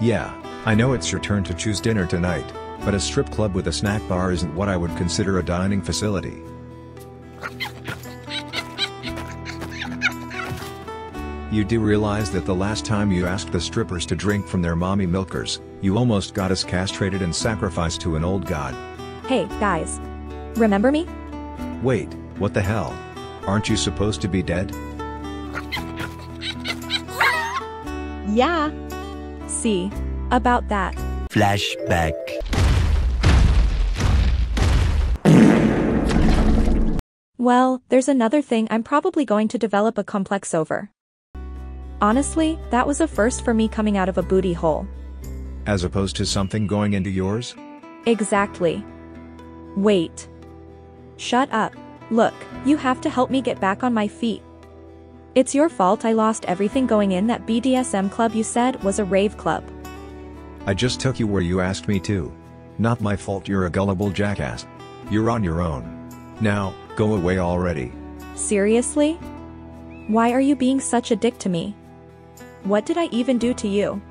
Yeah, I know it's your turn to choose dinner tonight, but a strip club with a snack bar isn't what I would consider a dining facility. You do realize that the last time you asked the strippers to drink from their mommy milkers, you almost got us castrated and sacrificed to an old god. Hey, guys. Remember me? Wait, what the hell? Aren't you supposed to be dead? Yeah. See. About that. Flashback. Well, there's another thing I'm probably going to develop a complex over. Honestly, that was a first for me coming out of a booty hole. As opposed to something going into yours? Exactly. Wait. Shut up. Look, you have to help me get back on my feet. It's your fault I lost everything going in that BDSM club you said was a rave club. I just took you where you asked me to. Not my fault you're a gullible jackass. You're on your own. Now, go away already. Seriously? Why are you being such a dick to me? What did I even do to you?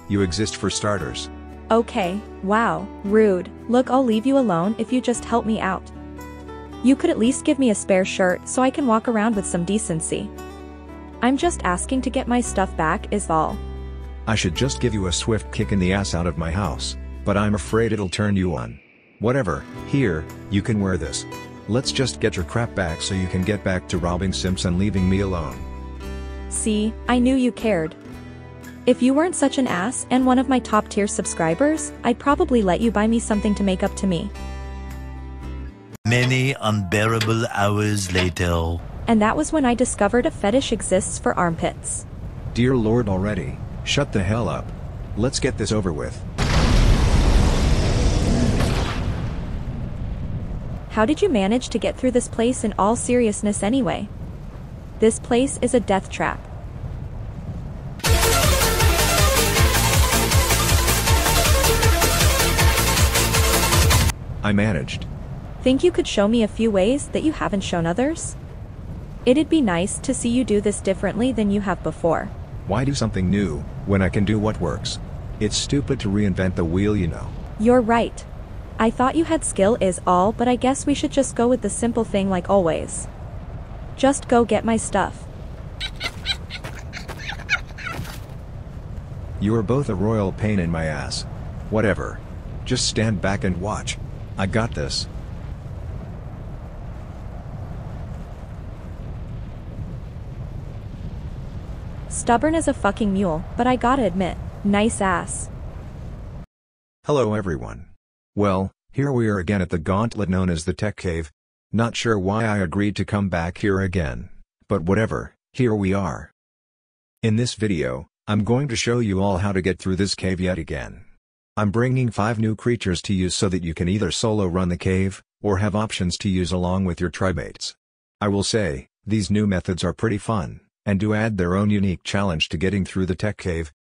You exist for starters. Okay, wow, rude. Look, I'll leave you alone if you just help me out. You could at least give me a spare shirt so I can walk around with some decency. I'm just asking to get my stuff back is all. I should just give you a swift kick in the ass out of my house, but I'm afraid it'll turn you on. Whatever, here, you can wear this. Let's just get your crap back so you can get back to robbing simps and leaving me alone. See, I knew you cared. If you weren't such an ass and one of my top tier subscribers, I'd probably let you buy me something to make up to me. Many unbearable hours later. And that was when I discovered a fetish exists for armpits. Dear Lord already, shut the hell up. Let's get this over with. How did you manage to get through this place in all seriousness anyway? This place is a death trap. I managed. Think you could show me a few ways that you haven't shown others? It'd be nice to see you do this differently than you have before. Why do something new, when I can do what works? It's stupid to reinvent the wheel, you know. You're right. I thought you had skill is all, but I guess we should just go with the simple thing like always. Just go get my stuff. You are both a royal pain in my ass. Whatever. Just stand back and watch. I got this. Stubborn as a fucking mule, but I gotta admit, nice ass. Hello everyone. Well, here we are again at the gauntlet known as the Tek Cave. Not sure why I agreed to come back here again, but whatever, here we are. In this video, I'm going to show you all how to get through this cave yet again. I'm bringing 5 new creatures to use so that you can either solo run the cave, or have options to use along with your trimates. I will say, these new methods are pretty fun, and do add their own unique challenge to getting through the Tek Cave.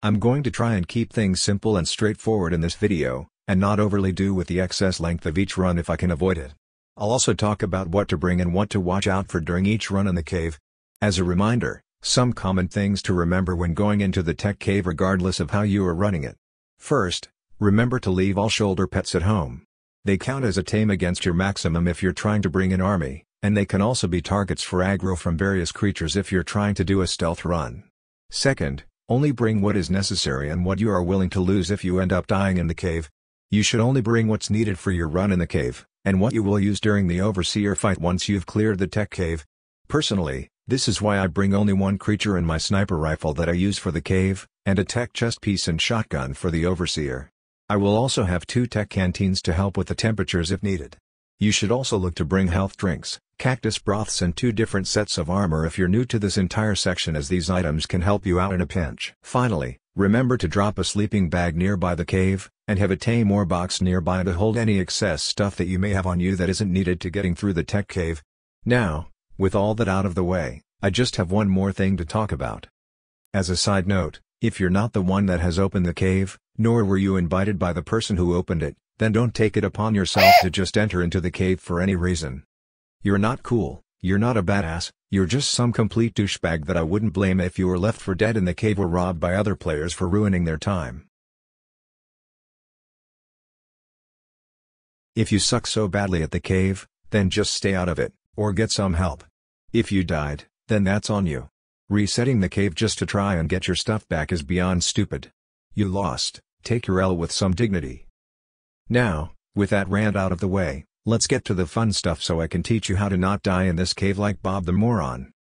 I'm going to try and keep things simple and straightforward in this video, and not overly do with the excess length of each run if I can avoid it. I'll also talk about what to bring and what to watch out for during each run in the cave. As a reminder, some common things to remember when going into the Tek Cave regardless of how you are running it. First, remember to leave all shoulder pets at home. They count as a tame against your maximum if you're trying to bring an army, and they can also be targets for aggro from various creatures if you're trying to do a stealth run. Second, only bring what is necessary and what you are willing to lose if you end up dying in the cave. You should only bring what's needed for your run in the cave, and what you will use during the Overseer fight once you've cleared the Tek Cave. Personally, this is why I bring only one creature in my sniper rifle that I use for the cave, and a tech chest piece and shotgun for the Overseer. I will also have 2 tech canteens to help with the temperatures if needed. You should also look to bring health drinks, cactus broths and 2 different sets of armor if you're new to this entire section, as these items can help you out in a pinch. Finally, remember to drop a sleeping bag nearby the cave, and have a tame ore box nearby to hold any excess stuff that you may have on you that isn't needed to getting through the Tek Cave. Now, with all that out of the way, I just have one more thing to talk about. As a side note, if you're not the one that has opened the cave, nor were you invited by the person who opened it, then don't take it upon yourself to just enter into the cave for any reason. You're not cool, you're not a badass, you're just some complete douchebag that I wouldn't blame if you were left for dead in the cave or robbed by other players for ruining their time. If you suck so badly at the cave, then just stay out of it, or get some help. If you died, then that's on you. Resetting the cave just to try and get your stuff back is beyond stupid. You lost, take your L with some dignity. Now, with that rant out of the way, let's get to the fun stuff so I can teach you how to not die in this cave like Bob the Moron.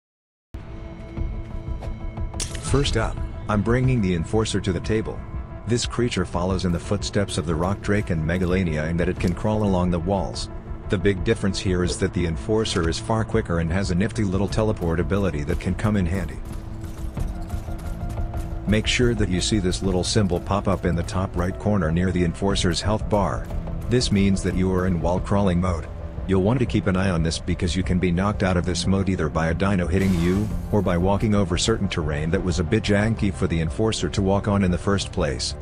First up, I'm bringing the Enforcer to the table. This creature follows in the footsteps of the rock drake and megalania in that it can crawl along the walls. The big difference here is that the Enforcer is far quicker and has a nifty little teleport ability that can come in handy. Make sure that you see this little symbol pop up in the top right corner near the Enforcer's health bar. This means that you are in wall crawling mode. You'll want to keep an eye on this because you can be knocked out of this mode either by a dino hitting you, or by walking over certain terrain that was a bit janky for the Enforcer to walk on in the first place.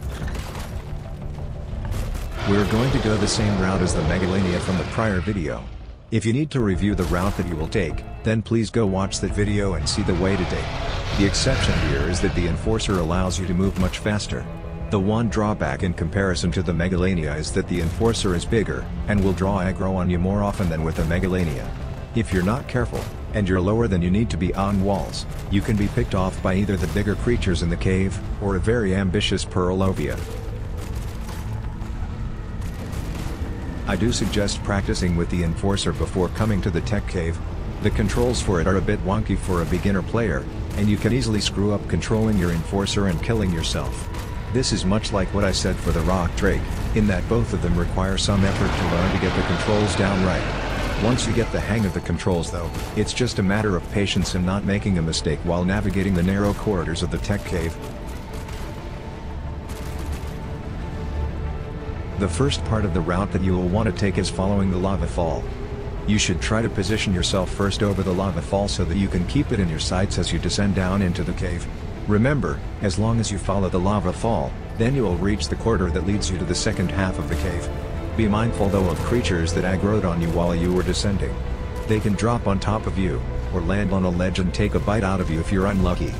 We're going to go the same route as the megalania from the prior video. If you need to review the route that you will take, then please go watch that video and see the way to take. The exception here is that the Enforcer allows you to move much faster. The one drawback in comparison to the megalania is that the Enforcer is bigger, and will draw aggro on you more often than with the megalania. If you're not careful, and you're lower than you need to be on walls, you can be picked off by either the bigger creatures in the cave, or a very ambitious Purlovia. I do suggest practicing with the Enforcer before coming to the Tek Cave. The controls for it are a bit wonky for a beginner player, and you can easily screw up controlling your Enforcer and killing yourself. This is much like what I said for the rock drake, in that both of them require some effort to learn to get the controls down right. Once you get the hang of the controls though, it's just a matter of patience and not making a mistake while navigating the narrow corridors of the Tek Cave. The first part of the route that you will want to take is following the lava fall. You should try to position yourself first over the lava fall so that you can keep it in your sights as you descend down into the cave. Remember, as long as you follow the lava fall, then you will reach the corridor that leads you to the second half of the cave. Be mindful though of creatures that aggroed on you while you were descending. They can drop on top of you, or land on a ledge and take a bite out of you if you're unlucky.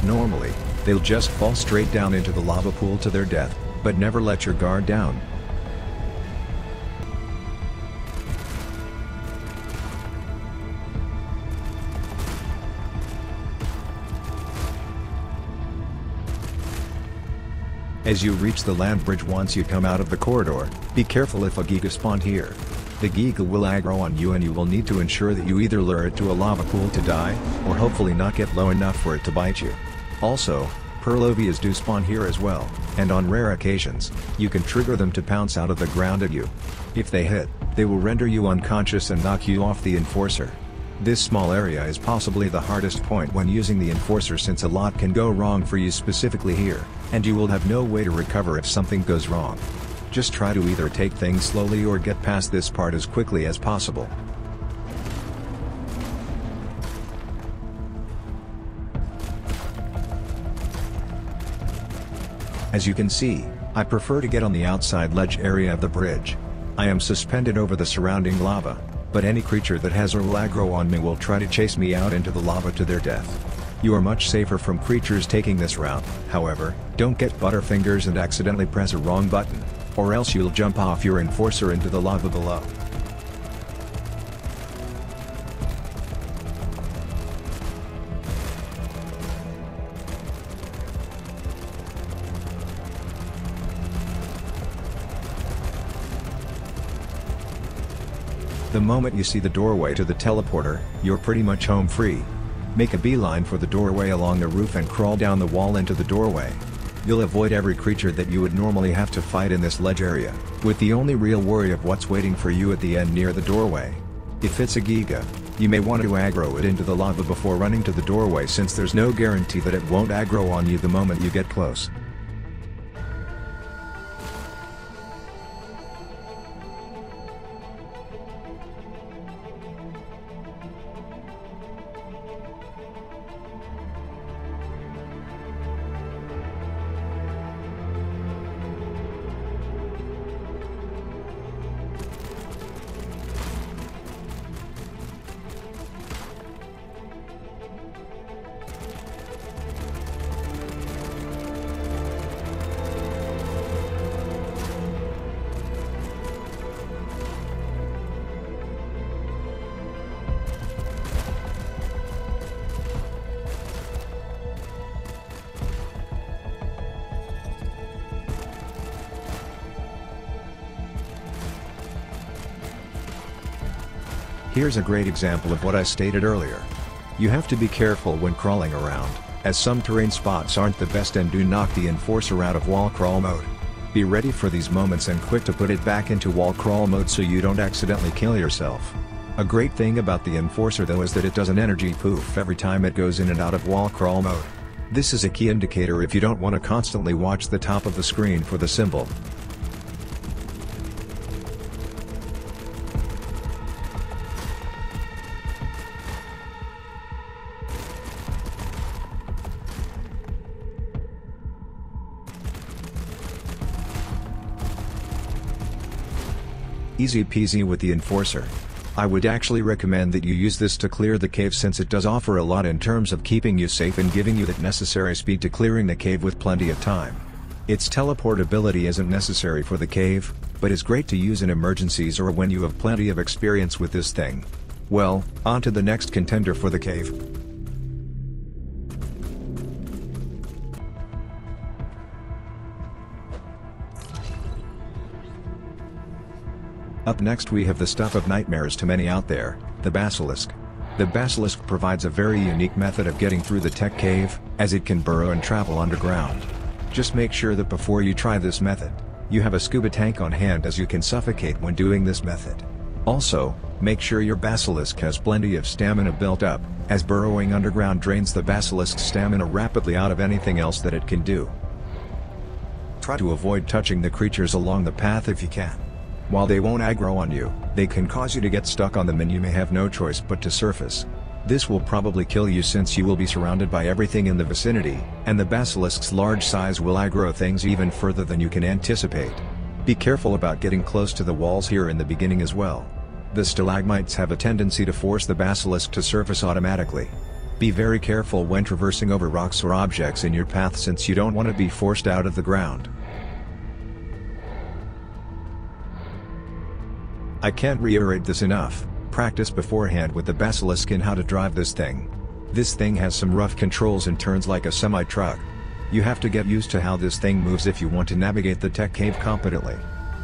Normally, they'll just fall straight down into the lava pool to their death, but never let your guard down. As you reach the land bridge once you come out of the corridor, be careful if a Giga spawned here. The Giga will aggro on you and you will need to ensure that you either lure it to a lava pool to die, or hopefully not get low enough for it to bite you. Also, Purlovias do spawn here as well, and on rare occasions, you can trigger them to pounce out of the ground at you. If they hit, they will render you unconscious and knock you off the Enforcer. This small area is possibly the hardest point when using the Enforcer since a lot can go wrong for you specifically here, and you will have no way to recover if something goes wrong. Just try to either take things slowly or get past this part as quickly as possible. As you can see, I prefer to get on the outside ledge area of the bridge. I am suspended over the surrounding lava, but any creature that has or will aggro on me will try to chase me out into the lava to their death. You are much safer from creatures taking this route, however, don't get butterfingers and accidentally press a wrong button, or else you'll jump off your Enforcer into the lava below. The moment you see the doorway to the teleporter, you're pretty much home free. Make a beeline for the doorway along the roof and crawl down the wall into the doorway. You'll avoid every creature that you would normally have to fight in this ledge area, with the only real worry of what's waiting for you at the end near the doorway. If it's a Giga, you may want to aggro it into the lava before running to the doorway since there's no guarantee that it won't aggro on you the moment you get close. Here's a great example of what I stated earlier. You have to be careful when crawling around, as some terrain spots aren't the best and do knock the enforcer out of wall crawl mode. Be ready for these moments and quick to put it back into wall crawl mode so you don't accidentally kill yourself. A great thing about the enforcer though is that it does an energy poof every time it goes in and out of wall crawl mode. This is a key indicator if you don't want to constantly watch the top of the screen for the symbol. Easy peasy with the enforcer. I would actually recommend that you use this to clear the cave since it does offer a lot in terms of keeping you safe and giving you that necessary speed to clearing the cave with plenty of time. Its teleportability isn't necessary for the cave, but is great to use in emergencies or when you have plenty of experience with this thing. Well, on to the next contender for the cave. Up next we have the stuff of nightmares to many out there, the Basilisk. The Basilisk provides a very unique method of getting through the Tek Cave, as it can burrow and travel underground. Just make sure that before you try this method, you have a scuba tank on hand as you can suffocate when doing this method. Also, make sure your Basilisk has plenty of stamina built up, as burrowing underground drains the Basilisk's stamina rapidly out of anything else that it can do. Try to avoid touching the creatures along the path if you can. While they won't aggro on you, they can cause you to get stuck on them and you may have no choice but to surface. This will probably kill you since you will be surrounded by everything in the vicinity, and the Basilisk's large size will aggro things even further than you can anticipate. Be careful about getting close to the walls here in the beginning as well. The stalagmites have a tendency to force the Basilisk to surface automatically. Be very careful when traversing over rocks or objects in your path since you don't want to be forced out of the ground. I can't reiterate this enough, practice beforehand with the Basilisk in how to drive this thing. This thing has some rough controls and turns like a semi-truck. You have to get used to how this thing moves if you want to navigate the Tek Cave competently.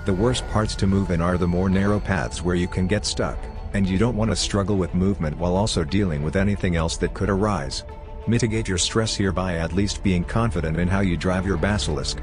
The worst parts to move in are the more narrow paths where you can get stuck, and you don't want to struggle with movement while also dealing with anything else that could arise. Mitigate your stress here by at least being confident in how you drive your Basilisk.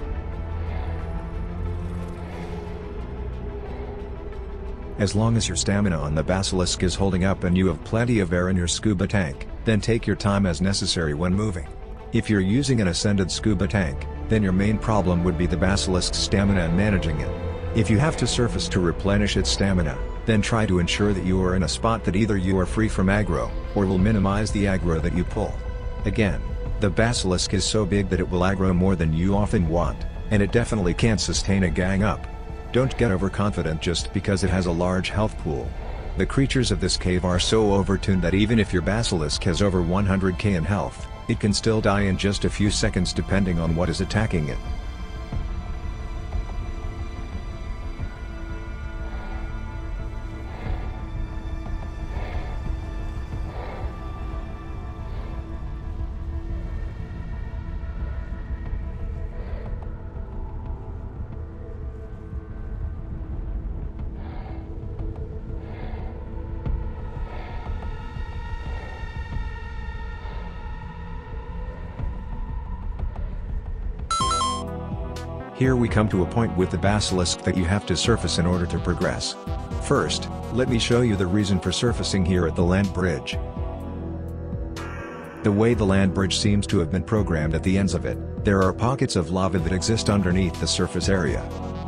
As long as your stamina on the Basilisk is holding up and you have plenty of air in your scuba tank, then take your time as necessary when moving. If you're using an ascended scuba tank, then your main problem would be the Basilisk's stamina and managing it. If you have to surface to replenish its stamina, then try to ensure that you are in a spot that either you are free from aggro, or will minimize the aggro that you pull. Again, the Basilisk is so big that it will aggro more than you often want, and it definitely can't sustain a gang up. Don't get overconfident just because it has a large health pool. The creatures of this cave are so overtuned that even if your Basilisk has over 100k in health, it can still die in just a few seconds depending on what is attacking it. Here we come to a point with the Basilisk that you have to surface in order to progress. First, let me show you the reason for surfacing here at the land bridge. The way the land bridge seems to have been programmed at the ends of it, there are pockets of lava that exist underneath the surface area.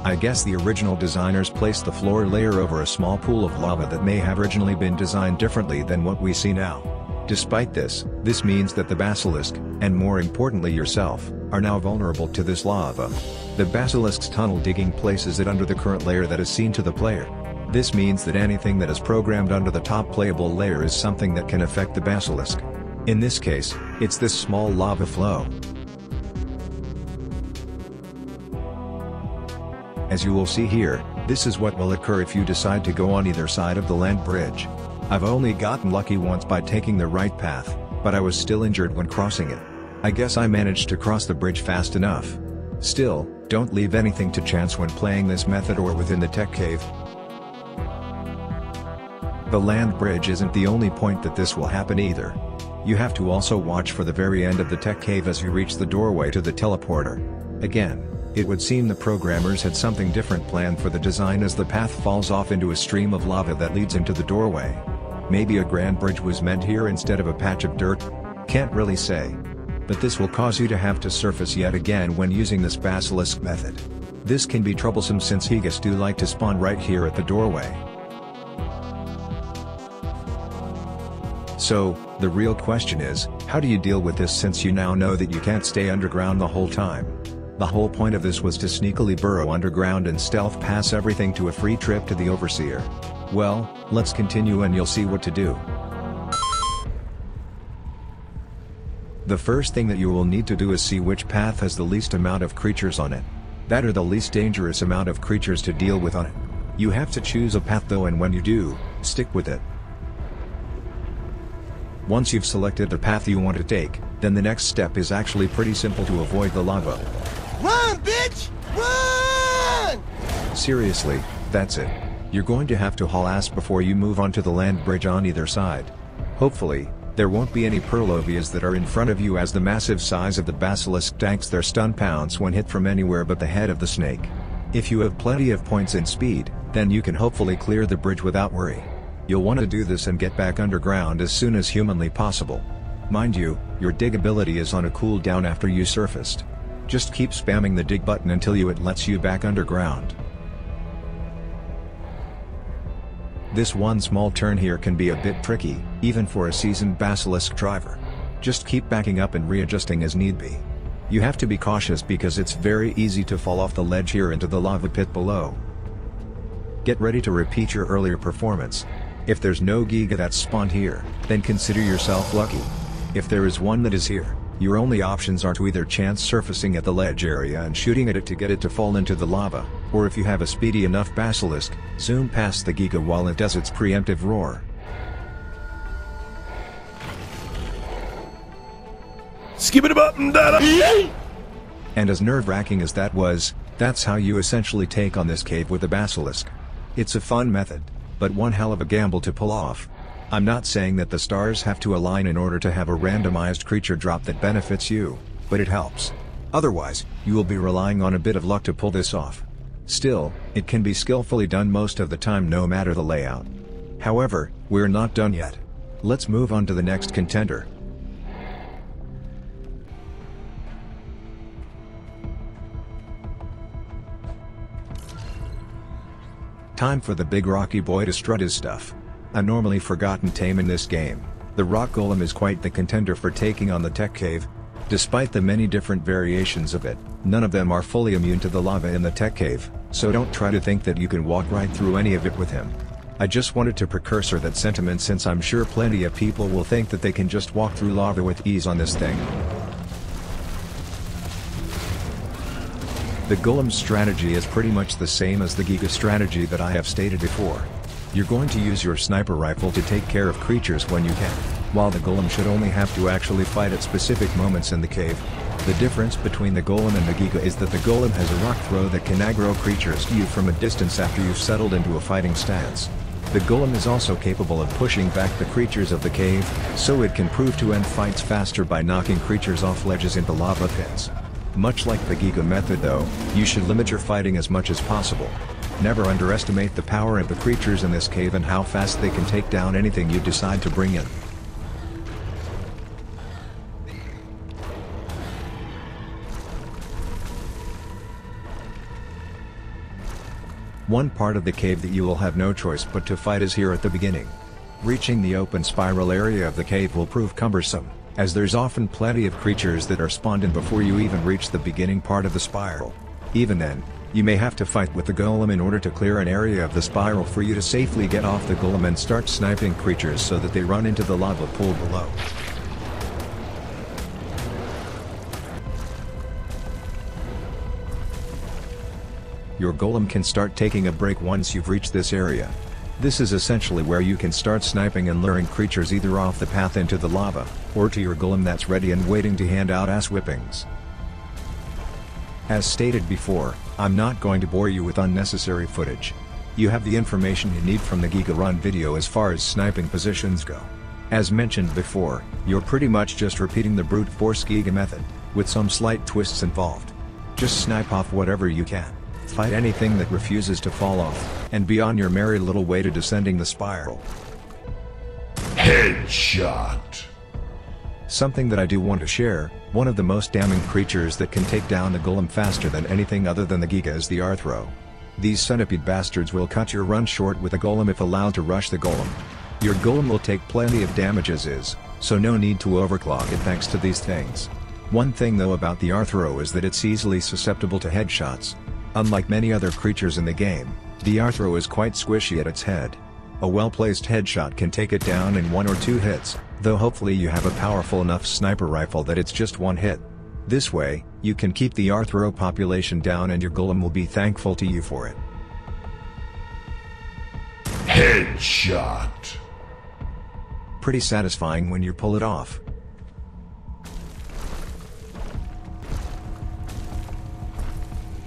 I guess the original designers placed the floor layer over a small pool of lava that may have originally been designed differently than what we see now. Despite this means that the Basilisk, and more importantly yourself, are now vulnerable to this lava. The Basilisk's tunnel digging places it under the current layer that is seen to the player. This means that anything that is programmed under the top playable layer is something that can affect the Basilisk. In this case, it's this small lava flow. As you will see here, this is what will occur if you decide to go on either side of the land bridge. I've only gotten lucky once by taking the right path, but I was still injured when crossing it. I guess I managed to cross the bridge fast enough. Still, don't leave anything to chance when playing this method or within the Tek Cave. The land bridge isn't the only point that this will happen either. You have to also watch for the very end of the Tek Cave as you reach the doorway to the teleporter. Again, it would seem the programmers had something different planned for the design as the path falls off into a stream of lava that leads into the doorway. Maybe a grand bridge was meant here instead of a patch of dirt? Can't really say. But this will cause you to have to surface yet again when using this basilisk method. This can be troublesome since Gigas do like to spawn right here at the doorway. So, the real question is, how do you deal with this since you now know that you can't stay underground the whole time? The whole point of this was to sneakily burrow underground and stealth pass everything to a free trip to the Overseer. Well, let's continue and you'll see what to do. The first thing that you will need to do is see which path has the least amount of creatures on it. That or the least dangerous amount of creatures to deal with on it. You have to choose a path though, and when you do, stick with it. Once you've selected the path you want to take, then the next step is actually pretty simple to avoid the lava. Run, bitch! Run! Seriously, that's it. You're going to have to haul ass before you move onto the land bridge on either side. Hopefully, there won't be any Purlovias that are in front of you, as the massive size of the basilisk tanks their stun pounds when hit from anywhere but the head of the snake. If you have plenty of points in speed, then you can hopefully clear the bridge without worry. You'll want to do this and get back underground as soon as humanly possible. Mind you, your dig ability is on a cooldown after you surfaced. Just keep spamming the dig button until it lets you back underground. This one small turn here can be a bit tricky, even for a seasoned basilisk driver. Just keep backing up and readjusting as need be. You have to be cautious because it's very easy to fall off the ledge here into the lava pit below. Get ready to repeat your earlier performance. If there's no Giga that's spawned here, then consider yourself lucky. If there is one that is here, your only options are to either chance surfacing at the ledge area and shooting at it to get it to fall into the lava, or if you have a speedy enough basilisk, zoom past the Giga while it does its preemptive roar. Skip it up and da. And as nerve-wracking as that was, that's how you essentially take on this cave with the basilisk. It's a fun method, but one hell of a gamble to pull off. I'm not saying that the stars have to align in order to have a randomized creature drop that benefits you, but it helps. Otherwise, you will be relying on a bit of luck to pull this off. Still, it can be skillfully done most of the time no matter the layout. However, we're not done yet. Let's move on to the next contender. Time for the big rocky boy to strut his stuff. A normally forgotten tame in this game, the rock golem is quite the contender for taking on the Tek Cave. Despite the many different variations of it, none of them are fully immune to the lava in the Tek Cave, so don't try to think that you can walk right through any of it with him. I just wanted to precursor that sentiment since I'm sure plenty of people will think that they can just walk through lava with ease on this thing. The Golem's strategy is pretty much the same as the Giga strategy that I have stated before. You're going to use your sniper rifle to take care of creatures when you can, while the Golem should only have to actually fight at specific moments in the cave. The difference between the Golem and the Giga is that the Golem has a rock throw that can aggro creatures to you from a distance after you've settled into a fighting stance. The Golem is also capable of pushing back the creatures of the cave, so it can prove to end fights faster by knocking creatures off ledges into lava pits. Much like the Giga method though, you should limit your fighting as much as possible. Never underestimate the power of the creatures in this cave and how fast they can take down anything you decide to bring in. One part of the cave that you will have no choice but to fight is here at the beginning. Reaching the open spiral area of the cave will prove cumbersome, as there's often plenty of creatures that are spawned in before you even reach the beginning part of the spiral. Even then, you may have to fight with the Golem in order to clear an area of the spiral for you to safely get off the Golem and start sniping creatures so that they run into the lava pool below. Your Golem can start taking a break once you've reached this area. This is essentially where you can start sniping and luring creatures either off the path into the lava, or to your Golem that's ready and waiting to hand out ass whippings. As stated before, I'm not going to bore you with unnecessary footage. You have the information you need from the Giga Run video as far as sniping positions go. As mentioned before, you're pretty much just repeating the brute force Giga method, with some slight twists involved. Just snipe off whatever you can, fight anything that refuses to fall off, and be on your merry little way to descending the spiral. Headshot. Something that I do want to share, one of the most damning creatures that can take down the golem faster than anything other than the Giga is the Arthro. These centipede bastards will cut your run short with a golem if allowed to rush the golem. Your golem will take plenty of damage as is, so no need to overclock it thanks to these things. One thing though about the Arthro is that it's easily susceptible to headshots. Unlike many other creatures in the game, the Arthro is quite squishy at its head. A well-placed headshot can take it down in 1 or 2 hits, though hopefully you have a powerful enough sniper rifle that it's just 1 hit. This way, you can keep the Arthro population down and your golem will be thankful to you for it. Headshot. Pretty satisfying when you pull it off.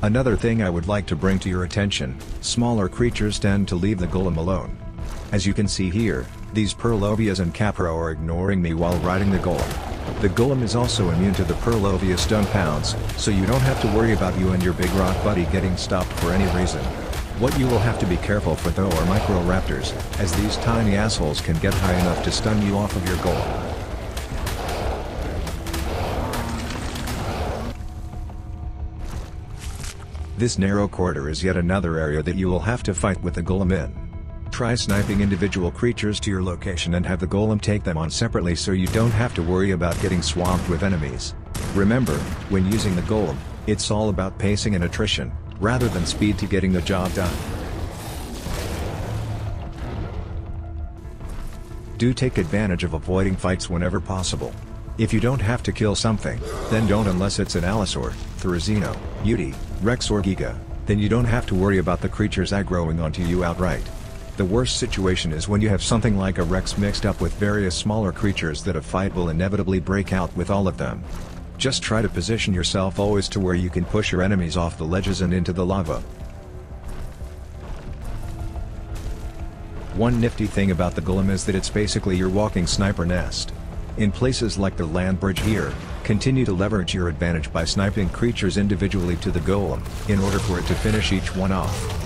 Another thing I would like to bring to your attention, smaller creatures tend to leave the golem alone. As you can see here, these Purlovias and Capro are ignoring me while riding the golem. The golem is also immune to the Purlovia stun pounds, so you don't have to worry about you and your big rock buddy getting stopped for any reason. What you will have to be careful for though are Microraptors, as these tiny assholes can get high enough to stun you off of your golem. This narrow corridor is yet another area that you will have to fight with the golem in. Try sniping individual creatures to your location and have the golem take them on separately so you don't have to worry about getting swamped with enemies. Remember, when using the golem, it's all about pacing and attrition, rather than speed to getting the job done. Do take advantage of avoiding fights whenever possible. If you don't have to kill something, then don't unless it's an Allosaur, Therizino, Yeti, Rex or Giga, then you don't have to worry about the creatures aggroing onto you outright. The worst situation is when you have something like a Rex mixed up with various smaller creatures that a fight will inevitably break out with all of them. Just try to position yourself always to where you can push your enemies off the ledges and into the lava. One nifty thing about the golem is that it's basically your walking sniper nest. In places like the land bridge here, continue to leverage your advantage by sniping creatures individually to the golem, in order for it to finish each one off.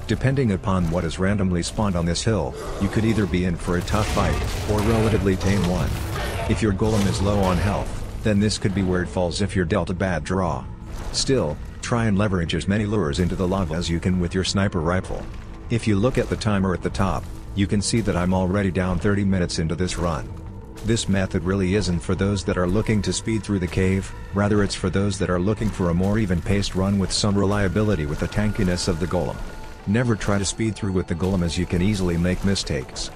Depending upon what is randomly spawned on this hill, you could either be in for a tough fight, or relatively tame one. If your golem is low on health, then this could be where it falls if you're dealt a bad draw. Still, try and leverage as many lures into the lava as you can with your sniper rifle. If you look at the timer at the top, you can see that I'm already down 30 minutes into this run. This method really isn't for those that are looking to speed through the cave, rather it's for those that are looking for a more even-paced run with some reliability with the tankiness of the golem. Never try to speed through with the golem as you can easily make mistakes.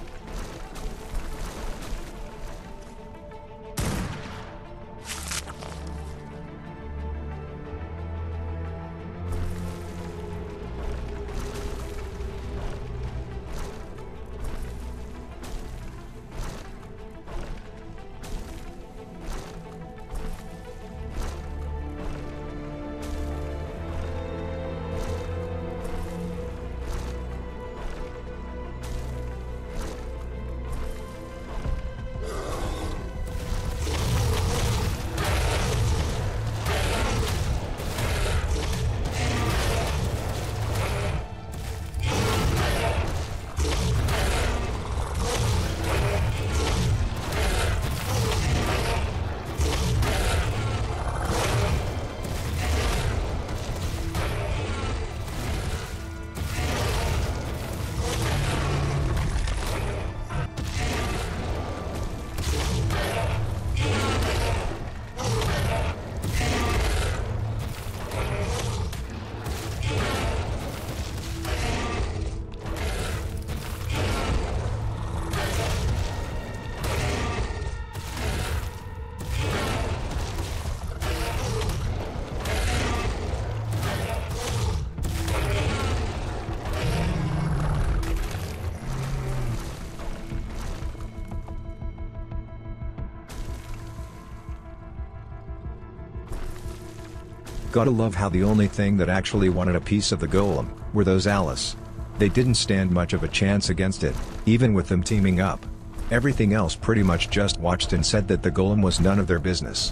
Gotta love how the only thing that actually wanted a piece of the golem were those Alice. They didn't stand much of a chance against it, even with them teaming up. Everything else pretty much just watched and said that the golem was none of their business.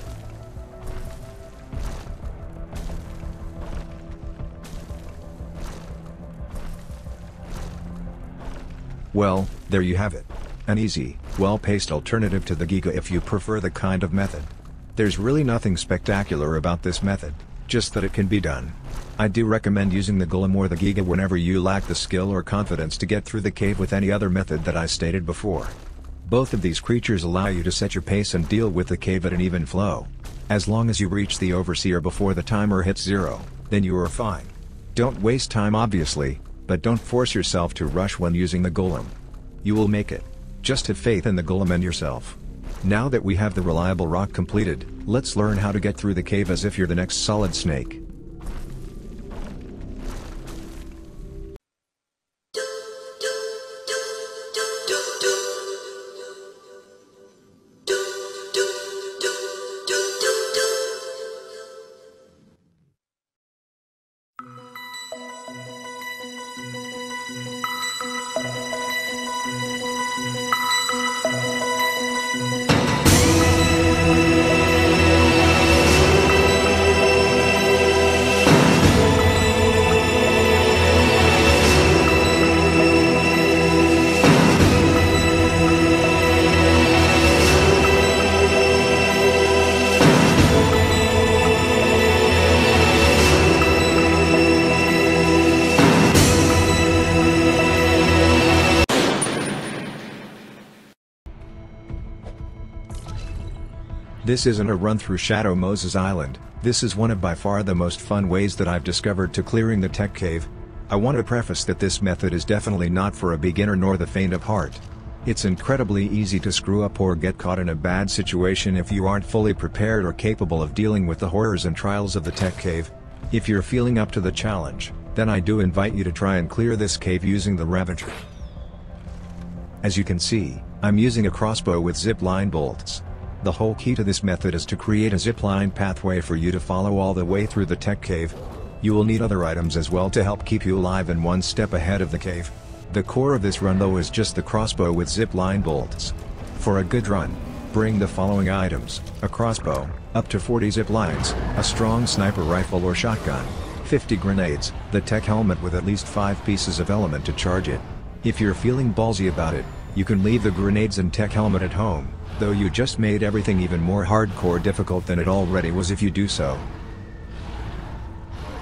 Well, there you have it. An easy, well-paced alternative to the Giga if you prefer the kind of method. There's really nothing spectacular about this method, just that it can be done. I do recommend using the Golem or the Giga whenever you lack the skill or confidence to get through the cave with any other method that I stated before. Both of these creatures allow you to set your pace and deal with the cave at an even flow. As long as you reach the Overseer before the timer hits 0, then you are fine. Don't waste time obviously, but don't force yourself to rush when using the Golem. You will make it. Just have faith in the Golem and yourself. Now that we have the reliable rock completed, let's learn how to get through the cave as if you're the next solid snake. This isn't a run through Shadow Moses Island, this is one of by far the most fun ways that I've discovered to clearing the Tek Cave. I want to preface that this method is definitely not for a beginner nor the faint of heart. It's incredibly easy to screw up or get caught in a bad situation if you aren't fully prepared or capable of dealing with the horrors and trials of the Tek Cave. If you're feeling up to the challenge, then I do invite you to try and clear this cave using the Ravager. As you can see, I'm using a crossbow with zipline bolts. The whole key to this method is to create a zipline pathway for you to follow all the way through the Tek Cave. You will need other items as well to help keep you alive and one step ahead of the cave. The core of this run though is just the crossbow with zipline bolts. For a good run, bring the following items: a crossbow, up to 40 zip lines, a strong sniper rifle or shotgun, 50 grenades, the Tek helmet with at least 5 pieces of element to charge it. If you're feeling ballsy about it, you can leave the grenades and Tek helmet at home, though you just made everything even more hardcore difficult than it already was if you do so.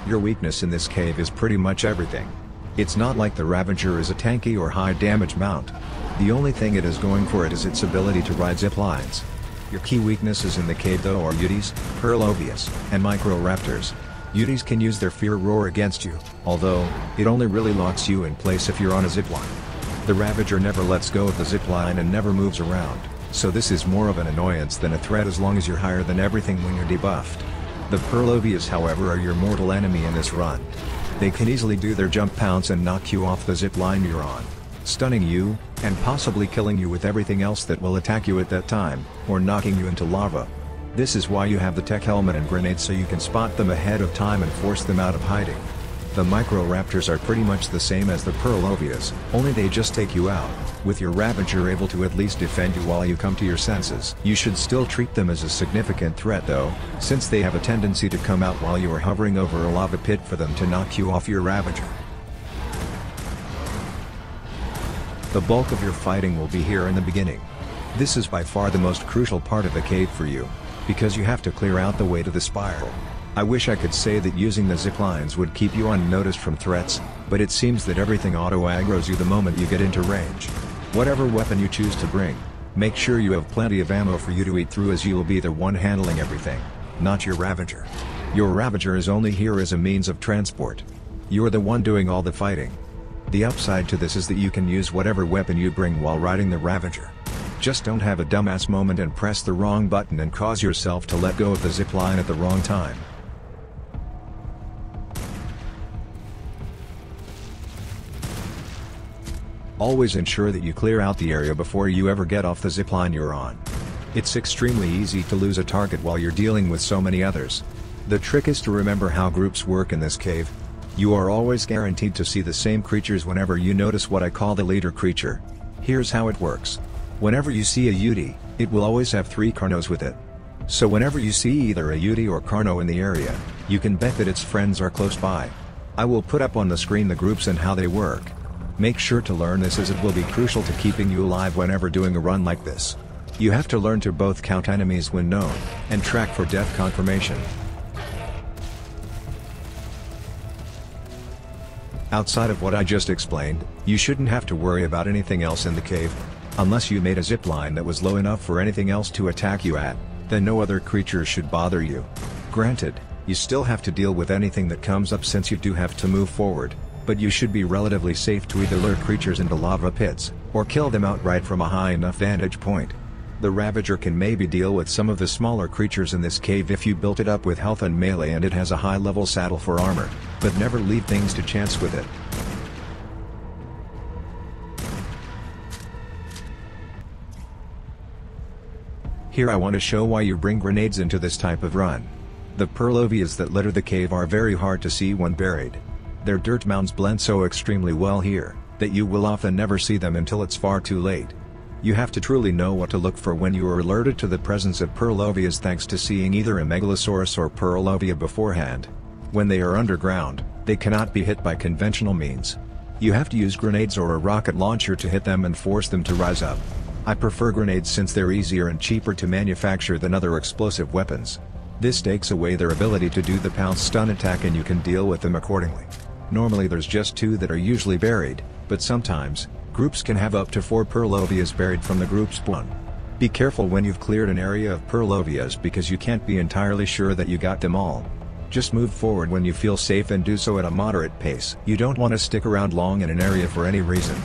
Your weakness in this cave is pretty much everything. It's not like the Ravager is a tanky or high damage mount. The only thing it is going for it is its ability to ride zip lines. Your key weaknesses in the cave though are Utis, Purlovius, and Microraptors. Utis can use their fear roar against you, although, it only really locks you in place if you're on a zipline. The Ravager never lets go of the zipline and never moves around, so this is more of an annoyance than a threat as long as you're higher than everything when you're debuffed. The Purlovius however are your mortal enemy in this run. They can easily do their jump pounce and knock you off the zipline you're on, stunning you, and possibly killing you with everything else that will attack you at that time, or knocking you into lava. This is why you have the Tek helmet and grenades, so you can spot them ahead of time and force them out of hiding. The Microraptors are pretty much the same as the Purlovius, only they just take you out, with your Ravager able to at least defend you while you come to your senses. You should still treat them as a significant threat though, since they have a tendency to come out while you are hovering over a lava pit for them to knock you off your Ravager. The bulk of your fighting will be here in the beginning. This is by far the most crucial part of the cave for you, because you have to clear out the way to the spiral. I wish I could say that using the ziplines would keep you unnoticed from threats, but it seems that everything auto-aggroes you the moment you get into range. Whatever weapon you choose to bring, make sure you have plenty of ammo for you to eat through, as you will be the one handling everything, not your Ravager. Your Ravager is only here as a means of transport. You're the one doing all the fighting. The upside to this is that you can use whatever weapon you bring while riding the Ravager. Just don't have a dumbass moment and press the wrong button and cause yourself to let go of the zipline at the wrong time. Always ensure that you clear out the area before you ever get off the zipline you're on. It's extremely easy to lose a target while you're dealing with so many others. The trick is to remember how groups work in this cave. You are always guaranteed to see the same creatures whenever you notice what I call the leader creature. Here's how it works. Whenever you see a Yudi, it will always have 3 Carnos with it. So whenever you see either a Yudi or Carno in the area, you can bet that its friends are close by. I will put up on the screen the groups and how they work. Make sure to learn this, as it will be crucial to keeping you alive whenever doing a run like this. You have to learn to both count enemies when known, and track for death confirmation. Outside of what I just explained, you shouldn't have to worry about anything else in the cave. Unless you made a zipline that was low enough for anything else to attack you at, then no other creatures should bother you. Granted, you still have to deal with anything that comes up since you do have to move forward, but you should be relatively safe to either lure creatures into lava pits, or kill them outright from a high enough vantage point. The Ravager can maybe deal with some of the smaller creatures in this cave if you built it up with health and melee and it has a high level saddle for armor, but never leave things to chance with it. Here I want to show why you bring grenades into this type of run. The purlovias that litter the cave are very hard to see when buried. Their dirt mounds blend so extremely well here, that you will often never see them until it's far too late. You have to truly know what to look for when you are alerted to the presence of purlovias, thanks to seeing either a megalosaurus or purlovia beforehand. When they are underground, they cannot be hit by conventional means. You have to use grenades or a rocket launcher to hit them and force them to rise up. I prefer grenades since they're easier and cheaper to manufacture than other explosive weapons. This takes away their ability to do the pounce stun attack and you can deal with them accordingly. Normally there's just 2 that are usually buried, but sometimes, groups can have up to 4 purlovias buried from the group spawn. Be careful when you've cleared an area of purlovias because you can't be entirely sure that you got them all. Just move forward when you feel safe and do so at a moderate pace. You don't want to stick around long in an area for any reason.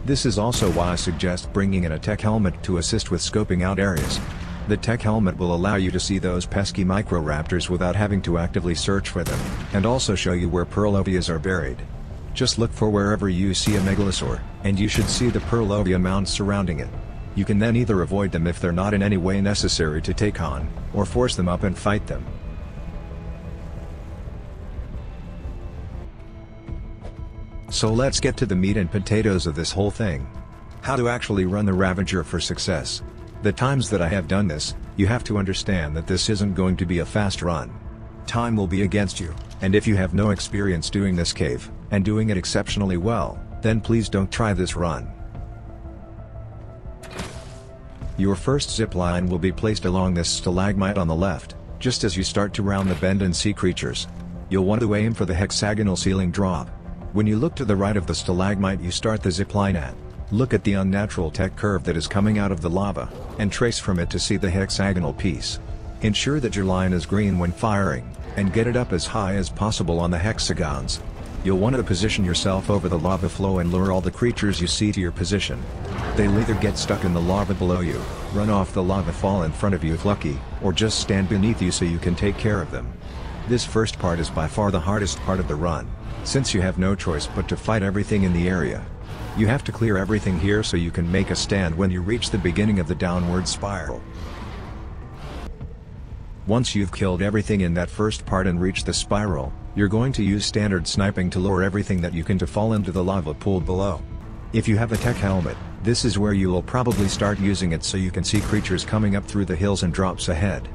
This is also why I suggest bringing in a Tek helmet to assist with scoping out areas. The Tek helmet will allow you to see those pesky microraptors without having to actively search for them, and also show you where purlovias are buried. Just look for wherever you see a megalosaur, and you should see the purlovia mounds surrounding it. You can then either avoid them if they're not in any way necessary to take on, or force them up and fight them. So let's get to the meat and potatoes of this whole thing. How to actually run the Ravager for success. The times that I have done this, you have to understand that this isn't going to be a fast run. Time will be against you, and if you have no experience doing this cave, and doing it exceptionally well, then please don't try this run. Your first zip line will be placed along this stalagmite on the left, just as you start to round the bend and see creatures. You'll want to aim for the hexagonal ceiling drop. When you look to the right of the stalagmite you start the zipline at, look at the unnatural Tek curve that is coming out of the lava, and trace from it to see the hexagonal piece. Ensure that your line is green when firing, and get it up as high as possible on the hexagons. You'll want to position yourself over the lava flow and lure all the creatures you see to your position. They'll either get stuck in the lava below you, run off the lava fall in front of you if lucky, or just stand beneath you so you can take care of them. This first part is by far the hardest part of the run, since you have no choice but to fight everything in the area. You have to clear everything here so you can make a stand when you reach the beginning of the downward spiral. Once you've killed everything in that first part and reach the spiral, you're going to use standard sniping to lure everything that you can to fall into the lava pool below. If you have a Tek helmet, this is where you will probably start using it so you can see creatures coming up through the hills and drops ahead.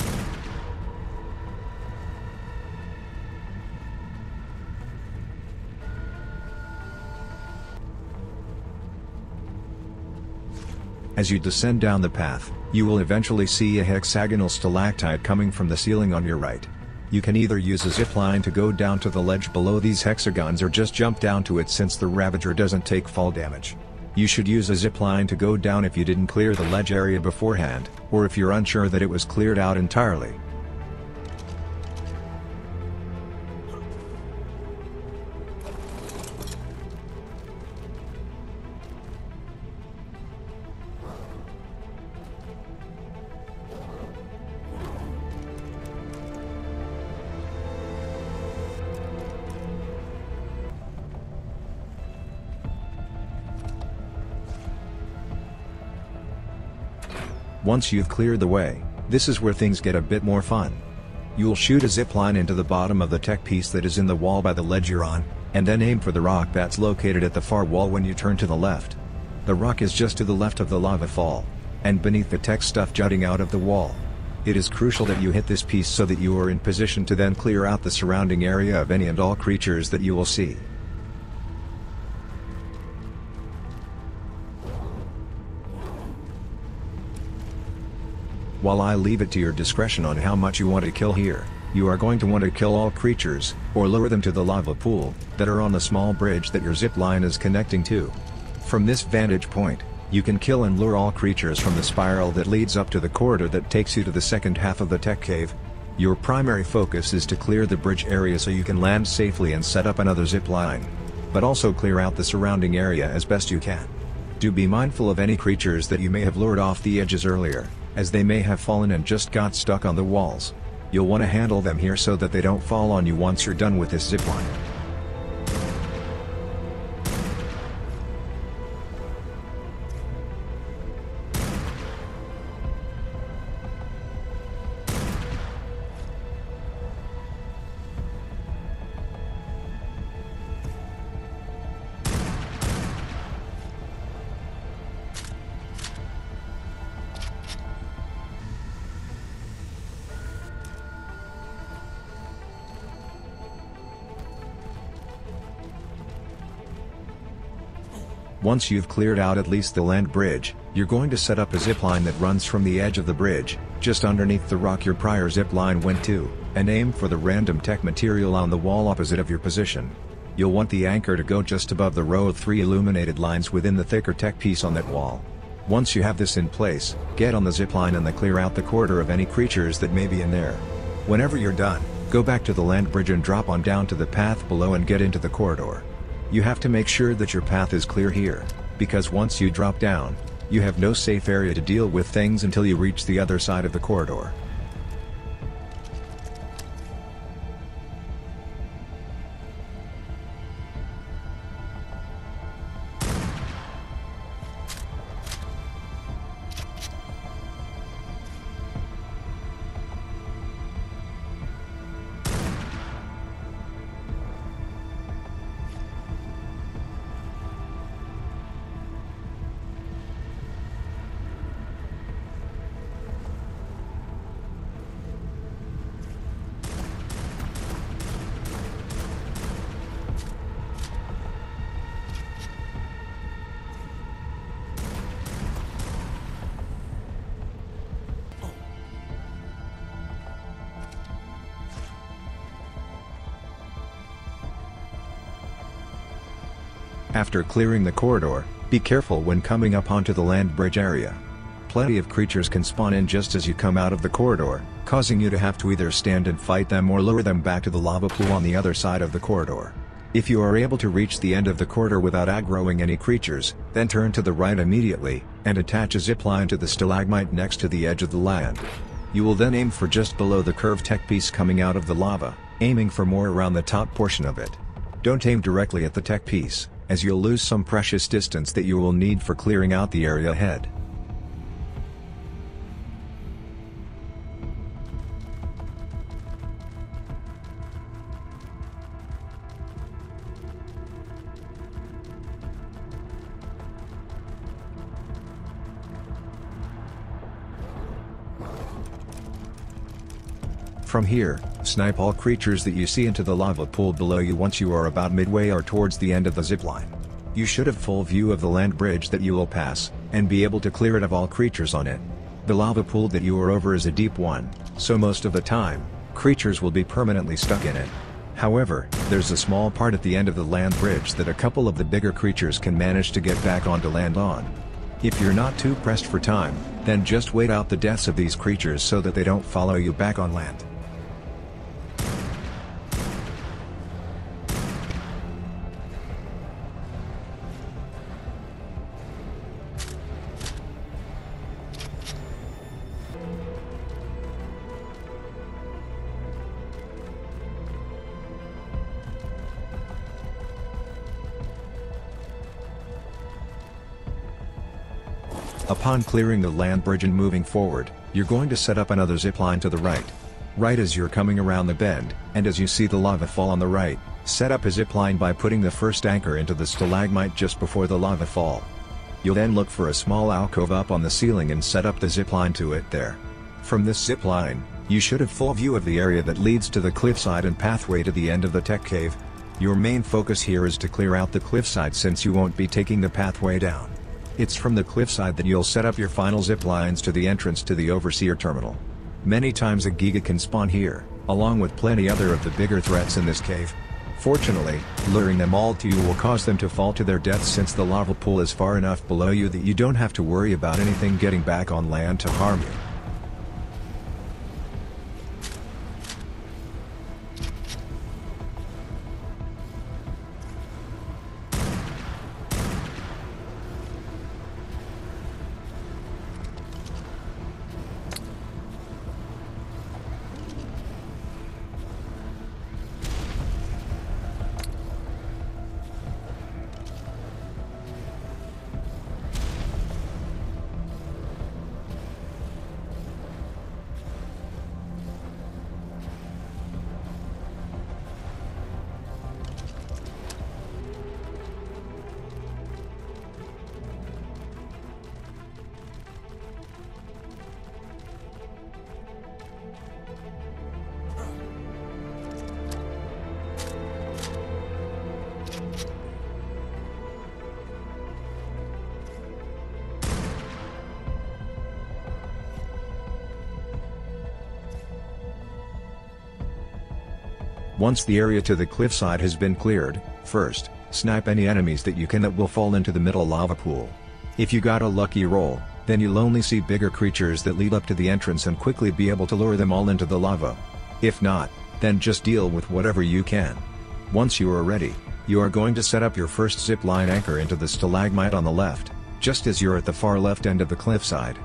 As you descend down the path, you will eventually see a hexagonal stalactite coming from the ceiling on your right. You can either use a zipline to go down to the ledge below these hexagons or just jump down to it since the Ravager doesn't take fall damage. You should use a zipline to go down if you didn't clear the ledge area beforehand, or if you're unsure that it was cleared out entirely. Once you've cleared the way, this is where things get a bit more fun. You'll shoot a zipline into the bottom of the tech piece that is in the wall by the ledge you're on, and then aim for the rock that's located at the far wall when you turn to the left. The rock is just to the left of the lava fall, and beneath the tech stuff jutting out of the wall. It is crucial that you hit this piece so that you are in position to then clear out the surrounding area of any and all creatures that you will see. While I leave it to your discretion on how much you want to kill here, you are going to want to kill all creatures, or lure them to the lava pool, that are on the small bridge that your zipline is connecting to. From this vantage point, you can kill and lure all creatures from the spiral that leads up to the corridor that takes you to the second half of the Tek Cave. Your primary focus is to clear the bridge area so you can land safely and set up another zipline. But also clear out the surrounding area as best you can. Do be mindful of any creatures that you may have lured off the edges earlier, as they may have fallen and just got stuck on the walls. You'll want to handle them here so that they don't fall on you once you're done with this zipline. Once you've cleared out at least the land bridge, you're going to set up a zipline that runs from the edge of the bridge, just underneath the rock your prior zipline went to, and aim for the random tech material on the wall opposite of your position. You'll want the anchor to go just above the row of 3 illuminated lines within the thicker tech piece on that wall. Once you have this in place, get on the zipline and clear out the corridor of any creatures that may be in there. Whenever you're done, go back to the land bridge and drop on down to the path below and get into the corridor. You have to make sure that your path is clear here, because once you drop down, you have no safe area to deal with things until you reach the other side of the corridor. After clearing the corridor, be careful when coming up onto the land bridge area. Plenty of creatures can spawn in just as you come out of the corridor, causing you to have to either stand and fight them or lure them back to the lava pool on the other side of the corridor. If you are able to reach the end of the corridor without aggroing any creatures, then turn to the right immediately, and attach a zipline to the stalagmite next to the edge of the land. You will then aim for just below the curved tech piece coming out of the lava, aiming for more around the top portion of it. Don't aim directly at the tech piece, as you'll lose some precious distance that you will need for clearing out the area ahead. From here, snipe all creatures that you see into the lava pool below you once you are about midway or towards the end of the zipline. You should have full view of the land bridge that you will pass, and be able to clear it of all creatures on it. The lava pool that you are over is a deep one, so most of the time, creatures will be permanently stuck in it. However, there's a small part at the end of the land bridge that a couple of the bigger creatures can manage to get back onto land on. If you're not too pressed for time, then just wait out the deaths of these creatures so that they don't follow you back on land. Upon clearing the land bridge and moving forward, you're going to set up another zipline to the right. Right as you're coming around the bend, and as you see the lava fall on the right, set up a zipline by putting the first anchor into the stalagmite just before the lava fall. You'll then look for a small alcove up on the ceiling and set up the zipline to it there. From this zipline, you should have full view of the area that leads to the cliffside and pathway to the end of the Tek Cave. Your main focus here is to clear out the cliffside since you won't be taking the pathway down. It's from the cliffside that you'll set up your final ziplines to the entrance to the Overseer Terminal. Many times a Giga can spawn here, along with plenty other of the bigger threats in this cave. Fortunately, luring them all to you will cause them to fall to their deaths since the lava pool is far enough below you that you don't have to worry about anything getting back on land to harm you. Once the area to the cliffside has been cleared, first, snipe any enemies that you can that will fall into the middle lava pool. If you got a lucky roll, then you'll only see bigger creatures that lead up to the entrance and quickly be able to lure them all into the lava. If not, then just deal with whatever you can. Once you are ready, you are going to set up your first zipline anchor into the stalagmite on the left, just as you're at the far left end of the cliffside.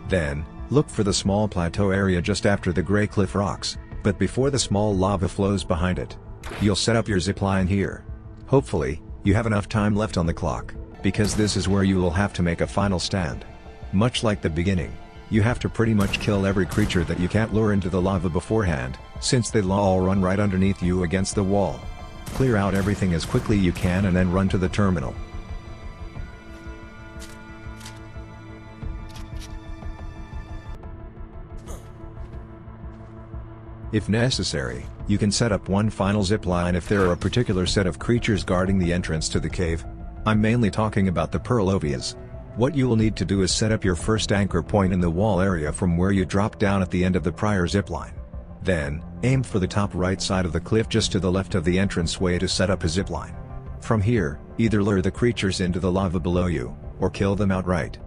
Then, look for the small plateau area just after the gray cliff rocks, but before the small lava flows behind it. You'll set up your zipline here. Hopefully, you have enough time left on the clock, because this is where you will have to make a final stand. Much like the beginning, you have to pretty much kill every creature that you can't lure into the lava beforehand, since they'll all run right underneath you against the wall. Clear out everything as quickly you can and then run to the terminal. If necessary, you can set up one final zipline if there are a particular set of creatures guarding the entrance to the cave. I'm mainly talking about the Purlovias. What you will need to do is set up your first anchor point in the wall area from where you dropped down at the end of the prior zipline. Then, aim for the top right side of the cliff just to the left of the entranceway to set up a zipline. From here, either lure the creatures into the lava below you, or kill them outright.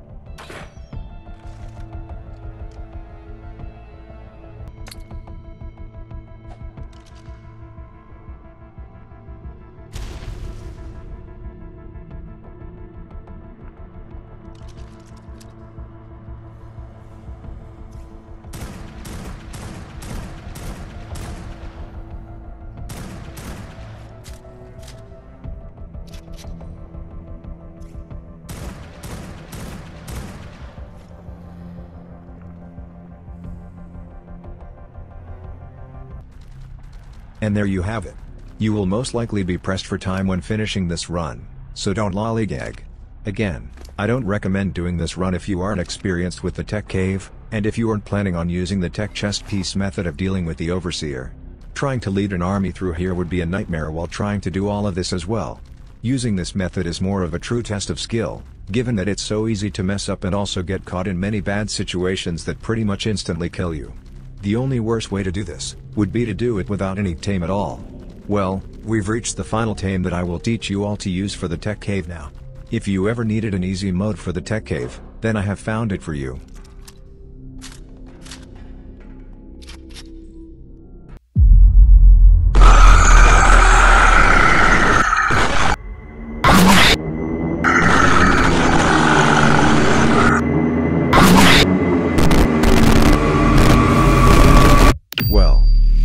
And there you have it. You will most likely be pressed for time when finishing this run, so don't lollygag. Again, I don't recommend doing this run if you aren't experienced with the Tek Cave, and if you aren't planning on using the Tek chest piece method of dealing with the Overseer. Trying to lead an army through here would be a nightmare while trying to do all of this as well. Using this method is more of a true test of skill, given that it's so easy to mess up and also get caught in many bad situations that pretty much instantly kill you. The only worse way to do this would be to do it without any tame at all. Well, we've reached the final tame that I will teach you all to use for the Tek Cave now. If you ever needed an easy mode for the Tek Cave, then I have found it for you.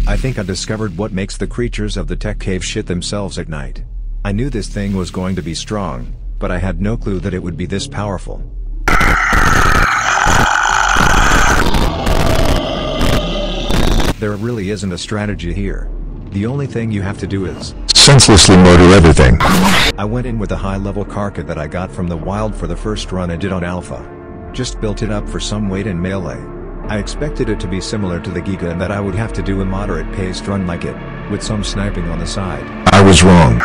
I think I discovered what makes the creatures of the Tek Cave shit themselves at night. I knew this thing was going to be strong, but I had no clue that it would be this powerful. There really isn't a strategy here. The only thing you have to do is senselessly murder everything. I went in with a high-level Carcha that I got from the wild for the first run I did on Alpha. Just built it up for some weight and melee. I expected it to be similar to the Giga and that I would have to do a moderate-paced run like it, with some sniping on the side. I was wrong.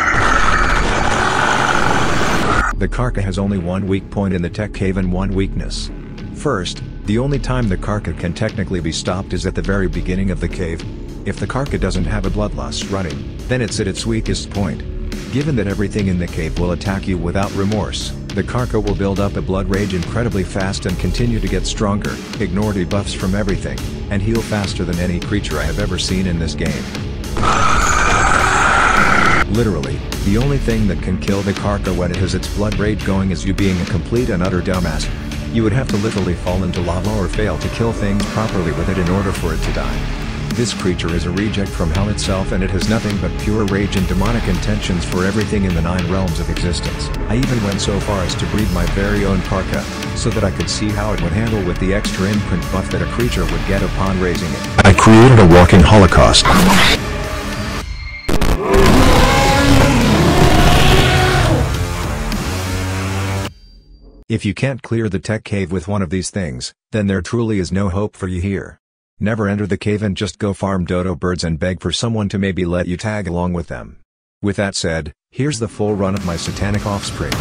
The Carcha has only one weak point in the Tek Cave and one weakness. First, the only time the Carcha can technically be stopped is at the very beginning of the cave. If the Carcha doesn't have a bloodlust running, then it's at its weakest point. Given that everything in the cave will attack you without remorse, the Carcha will build up a blood rage incredibly fast and continue to get stronger, ignore debuffs from everything, and heal faster than any creature I have ever seen in this game. Literally, the only thing that can kill the Carcha when it has its blood rage going is you being a complete and utter dumbass. You would have to literally fall into lava or fail to kill things properly with it in order for it to die. This creature is a reject from hell itself and it has nothing but pure rage and demonic intentions for everything in the 9 realms of existence. I even went so far as to breed my very own Carcha, so that I could see how it would handle with the extra imprint buff that a creature would get upon raising it. I created a walking holocaust. If you can't clear the Tek Cave with one of these things, then there truly is no hope for you here. Never enter the cave and just go farm dodo birds and beg for someone to maybe let you tag along with them. With that said, here's the full run of my satanic offspring.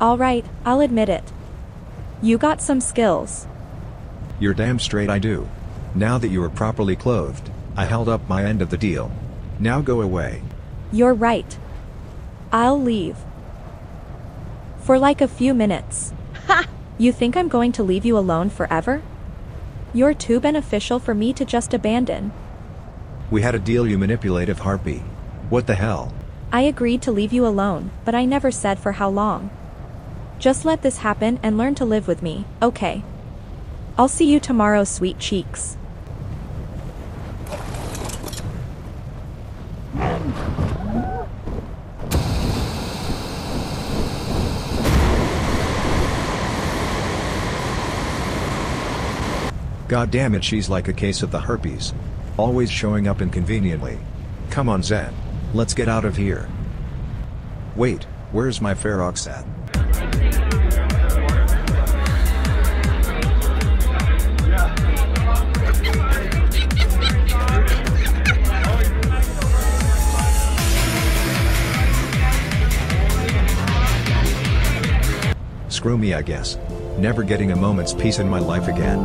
Alright, I'll admit it. You got some skills. You're damn straight I do. Now that you are properly clothed, I held up my end of the deal. Now go away. You're right. I'll leave. For like a few minutes. Ha! You think I'm going to leave you alone forever? You're too beneficial for me to just abandon. We had a deal, you manipulative harpy. What the hell? I agreed to leave you alone, but I never said for how long. Just let this happen and learn to live with me, okay? I'll see you tomorrow, sweet cheeks. God damn it, she's like a case of the herpes. Always showing up inconveniently. Come on Zen, let's get out of here. Wait, where's my Ferox at? Screw me, I guess. Never getting a moment's peace in my life again.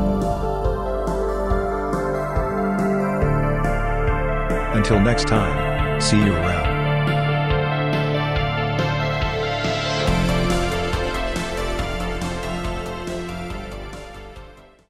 Until next time, see you around.